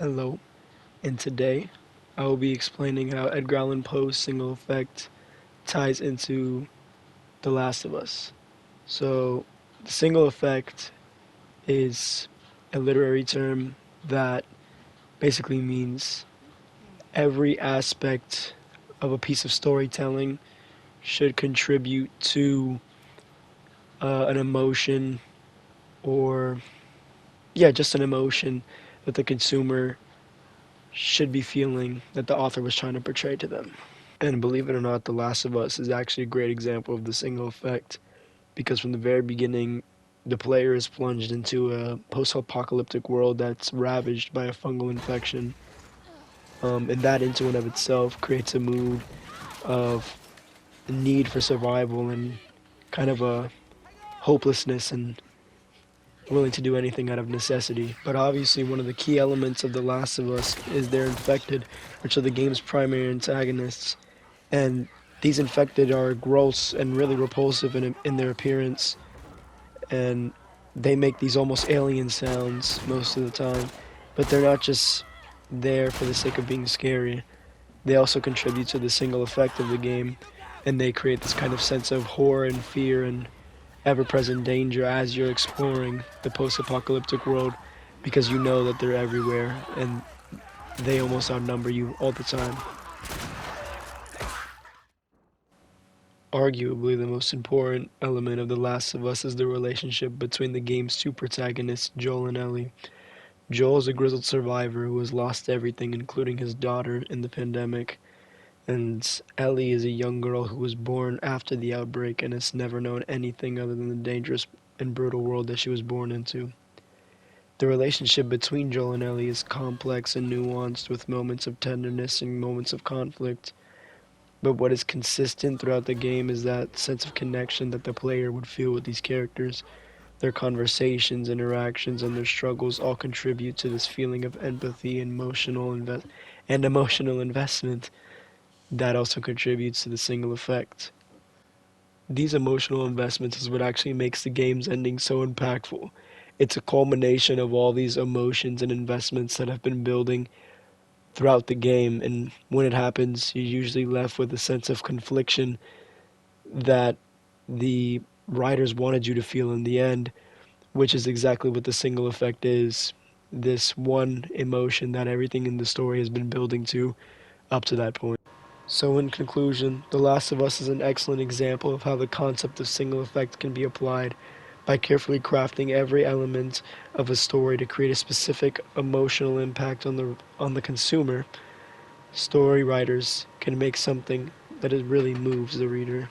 Hello, and today I will be explaining how Edgar Allan Poe's single effect ties into The Last of Us. So, the single effect is a literary term that basically means every aspect of a piece of storytelling should contribute to an emotion or, yeah, just an emotion that the consumer should be feeling that the author was trying to portray to them. And believe it or not, The Last of Us is actually a great example of the single effect because from the very beginning, the player is plunged into a post-apocalyptic world that's ravaged by a fungal infection. And that into and of itself creates a mood of need for survival and kind of a hopelessness and willing to do anything out of necessity. But obviously, one of the key elements of The Last of Us is they're infected, which are the game's primary antagonists. And these infected are gross and really repulsive in their appearance, and they make these almost alien sounds most of the time. But they're not just there for the sake of being scary. They also contribute to the single effect of the game, and they create this kind of sense of horror and fear and ever-present danger as you're exploring the post-apocalyptic world because you know that they're everywhere and they almost outnumber you all the time. Arguably, the most important element of The Last of Us is the relationship between the game's two protagonists, Joel and Ellie. Joel is a grizzled survivor who has lost everything, including his daughter, in the pandemic, and Ellie is a young girl who was born after the outbreak and has never known anything other than the dangerous and brutal world that she was born into. The relationship between Joel and Ellie is complex and nuanced, with moments of tenderness and moments of conflict. But what is consistent throughout the game is that sense of connection that the player would feel with these characters. Their conversations, interactions, and their struggles all contribute to this feeling of empathy and emotional investment that also contributes to the single effect. These emotional investments is what actually makes the game's ending so impactful. It's a culmination of all these emotions and investments that have been building throughout the game, and when it happens, you're usually left with a sense of confliction that the writers wanted you to feel in the end, which is exactly what the single effect is. This one emotion that everything in the story has been building to up to that point. So, in conclusion, The Last of Us is an excellent example of how the concept of single effect can be applied by carefully crafting every element of a story to create a specific emotional impact on the consumer. Story writers can make something that it really moves the reader.